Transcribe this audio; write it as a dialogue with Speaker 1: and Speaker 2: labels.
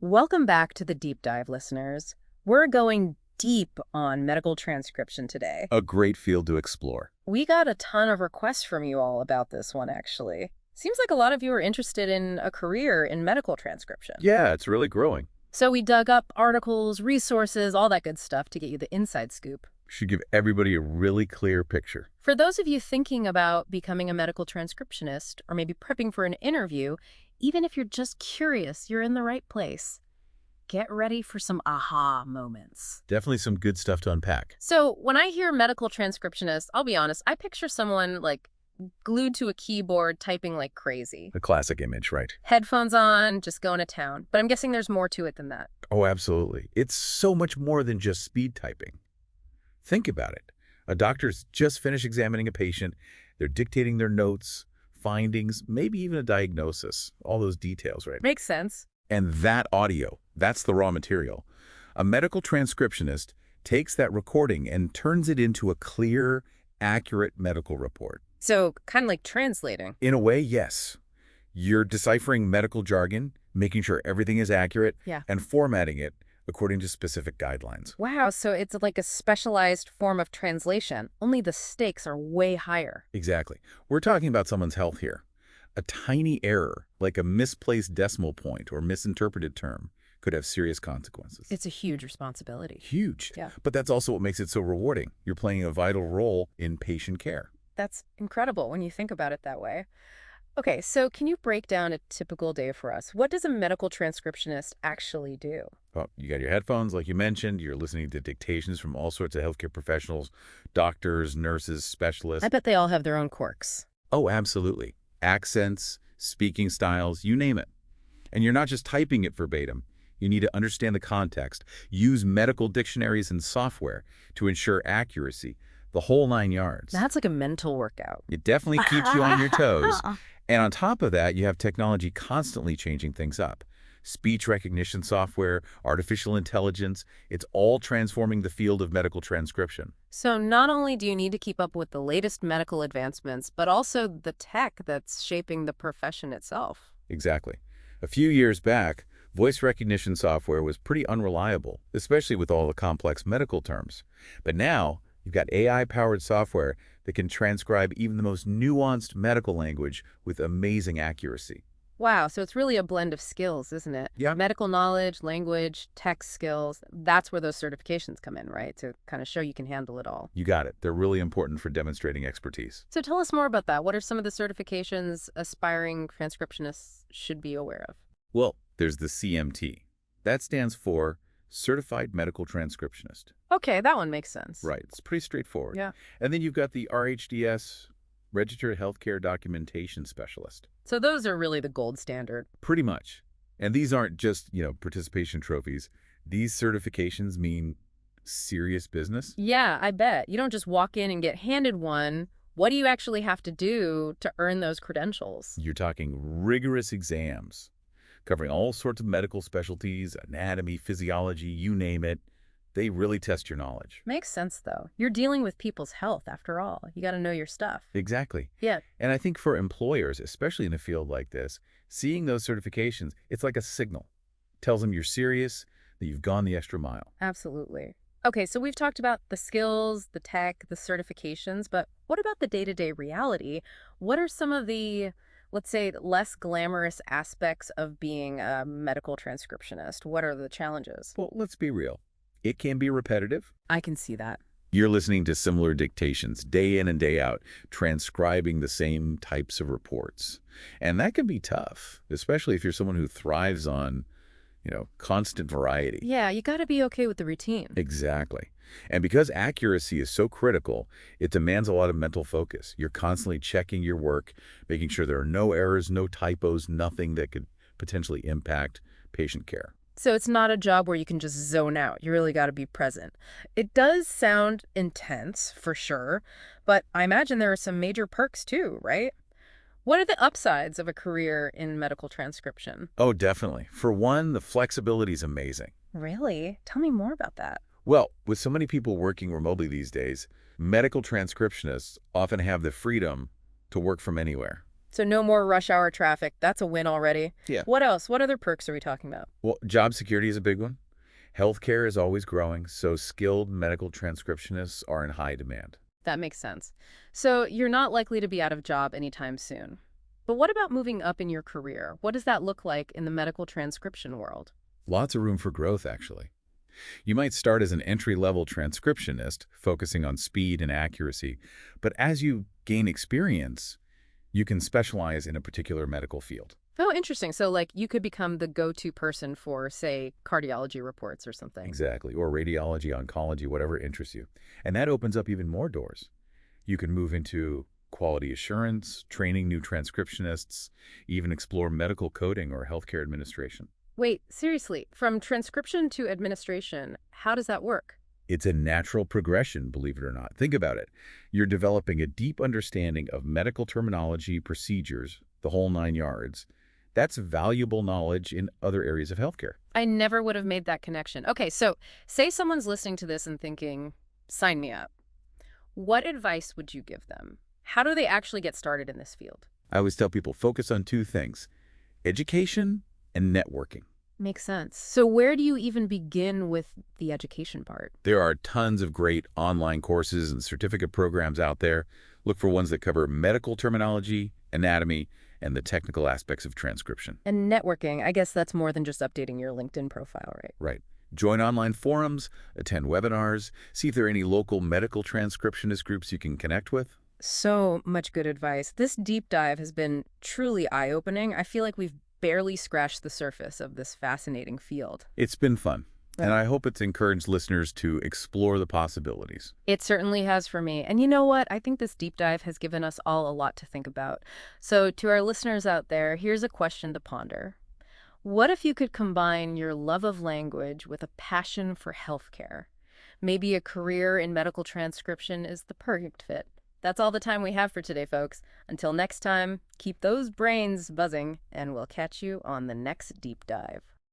Speaker 1: Welcome back to the deep dive, listeners. We're going deep on medical transcription today.
Speaker 2: A great field to explore.
Speaker 1: We got a ton of requests from you all about this one, actually. Seems like a lot of you are interested in a career in medical transcription.
Speaker 2: Yeah, it's really growing.
Speaker 1: So we dug up articles, resources, all that good stuff to get you the inside scoop.
Speaker 2: Should give everybody a really clear picture.
Speaker 1: For those of you thinking about becoming a medical transcriptionist or maybe prepping for an interview, even if you're just curious, you're in the right place. Get ready for some aha moments.
Speaker 2: Definitely some good stuff to unpack.
Speaker 1: So when I hear medical transcriptionist, I'll be honest, I picture someone like glued to a keyboard typing like crazy.
Speaker 2: A classic image, right?
Speaker 1: Headphones on, just going to town. But I'm guessing there's more to it than that.
Speaker 2: Oh, absolutely. It's so much more than just speed typing. Think about it. A doctor's just finished examining a patient. They're dictating their notes, findings, maybe even a diagnosis. All those details, right?
Speaker 1: Makes sense.
Speaker 2: And that audio, that's the raw material. A medical transcriptionist takes that recording and turns it into a clear, accurate medical report.
Speaker 1: So kind of like translating.
Speaker 2: In a way, yes. You're deciphering medical jargon, making sure everything is accurate, and formatting it according to specific guidelines.
Speaker 1: Wow, so it's like a specialized form of translation, only the stakes are way higher.
Speaker 2: Exactly. We're talking about someone's health here. A tiny error, like a misplaced decimal point or misinterpreted term, could have serious consequences.
Speaker 1: It's a huge responsibility.
Speaker 2: Huge.
Speaker 1: Yeah.
Speaker 2: But that's also what makes it so rewarding. You're playing a vital role in patient care.
Speaker 1: That's incredible when you think about it that way. Okay, so can you break down a typical day for us? What does a medical transcriptionist actually do?
Speaker 2: Well, you got your headphones, like you mentioned. You're listening to dictations from all sorts of healthcare professionals, doctors, nurses, specialists.
Speaker 1: I bet they all have their own quirks.
Speaker 2: Oh, absolutely. Accents, speaking styles, you name it. And you're not just typing it verbatim. You need to understand the context, use medical dictionaries and software to ensure accuracy, the whole 9 yards.
Speaker 1: That's like a mental workout.
Speaker 2: It definitely keeps you on your toes. And on top of that, you have technology constantly changing things up. Speech recognition software, artificial intelligence, it's all transforming the field of medical transcription.
Speaker 1: So not only do you need to keep up with the latest medical advancements, but also the tech that's shaping the profession itself.
Speaker 2: Exactly. A few years back, voice recognition software was pretty unreliable, especially with all the complex medical terms. But now, you've got AI-powered software that can transcribe even the most nuanced medical language with amazing accuracy.
Speaker 1: Wow, so it's really a blend of skills, isn't it?
Speaker 2: Yeah.
Speaker 1: Medical knowledge, language, tech skills, that's where those certifications come in, right? To kind of show you can handle it all.
Speaker 2: You got it. They're really important for demonstrating expertise.
Speaker 1: So tell us more about that. What are some of the certifications aspiring transcriptionists should be aware of?
Speaker 2: Well, there's the CMT. That stands for Certified Medical Transcriptionist.
Speaker 1: Okay, that one makes sense.
Speaker 2: Right. It's pretty straightforward.
Speaker 1: Yeah.
Speaker 2: And then you've got the RHDS, Registered Healthcare Documentation Specialist.
Speaker 1: So those are really the gold standard.
Speaker 2: Pretty much. And these aren't just, participation trophies. These certifications mean serious business.
Speaker 1: Yeah, I bet. You don't just walk in and get handed one. What do you actually have to do to earn those credentials?
Speaker 2: You're talking rigorous exams, covering all sorts of medical specialties, anatomy, physiology, you name it. They really test your knowledge.
Speaker 1: Makes sense, though. You're dealing with people's health, after all. You got to know your stuff.
Speaker 2: Exactly.
Speaker 1: Yeah.
Speaker 2: And I think for employers, especially in a field like this, seeing those certifications, it's like a signal. It tells them you're serious, that you've gone the extra mile.
Speaker 1: Absolutely. Okay, so we've talked about the skills, the tech, the certifications, but what about the day-to-day reality? What are some of the, let's say, less glamorous aspects of being a medical transcriptionist? What are the challenges?
Speaker 2: Well, let's be real. It can be repetitive.
Speaker 1: I can see that.
Speaker 2: You're listening to similar dictations day in and day out, transcribing the same types of reports. And that can be tough, especially if you're someone who thrives on, constant variety.
Speaker 1: Yeah, you got to be okay with the routine.
Speaker 2: Exactly. And because accuracy is so critical, it demands a lot of mental focus. You're constantly checking your work, making sure there are no errors, no typos, nothing that could potentially impact patient care.
Speaker 1: So it's not a job where you can just zone out. You really got to be present. It does sound intense, for sure, but I imagine there are some major perks too, right? What are the upsides of a career in medical transcription?
Speaker 2: Oh, definitely. For one, the flexibility is amazing.
Speaker 1: Really? Tell me more about that.
Speaker 2: Well, with so many people working remotely these days, medical transcriptionists often have the freedom to work from anywhere.
Speaker 1: So no more rush hour traffic. That's a win already.
Speaker 2: Yeah.
Speaker 1: What else? What other perks are we talking about?
Speaker 2: Well, job security is a big one. Healthcare is always growing, so skilled medical transcriptionists are in high demand.
Speaker 1: That makes sense. So you're not likely to be out of job anytime soon. But what about moving up in your career? What does that look like in the medical transcription world?
Speaker 2: Lots of room for growth, actually. You might start as an entry-level transcriptionist, focusing on speed and accuracy, but as you gain experience, you can specialize in a particular medical field.
Speaker 1: Oh, interesting. So, like, you could become the go-to person for, say, cardiology reports or something.
Speaker 2: Exactly, or radiology, oncology, whatever interests you. And that opens up even more doors. You can move into quality assurance, training new transcriptionists, even explore medical coding or healthcare administration.
Speaker 1: Wait, seriously, from transcription to administration, how does that work?
Speaker 2: It's a natural progression, believe it or not. Think about it. You're developing a deep understanding of medical terminology, procedures, the whole 9 yards. That's valuable knowledge in other areas of healthcare.
Speaker 1: I never would have made that connection. Okay, so say someone's listening to this and thinking, sign me up. What advice would you give them? How do they actually get started in this field?
Speaker 2: I always tell people focus on two things, education and networking.
Speaker 1: Makes sense. So where do you even begin with the education part?
Speaker 2: There are tons of great online courses and certificate programs out there. Look for ones that cover medical terminology, anatomy, and the technical aspects of transcription.
Speaker 1: And networking, I guess that's more than just updating your LinkedIn profile, right?
Speaker 2: Right. Join online forums, attend webinars, see if there are any local medical transcriptionist groups you can connect with.
Speaker 1: So much good advice. This deep dive has been truly eye-opening. I feel like we've barely scratched the surface of this fascinating field.
Speaker 2: It's been fun, and
Speaker 1: Right.
Speaker 2: I hope it's encouraged listeners to explore the possibilities.
Speaker 1: It certainly has for me. And you know what? I think this deep dive has given us all a lot to think about. So to our listeners out there, here's a question to ponder. What if you could combine your love of language with a passion for healthcare? Maybe a career in medical transcription is the perfect fit. That's all the time we have for today, folks. Until next time, keep those brains buzzing, and we'll catch you on the next deep dive.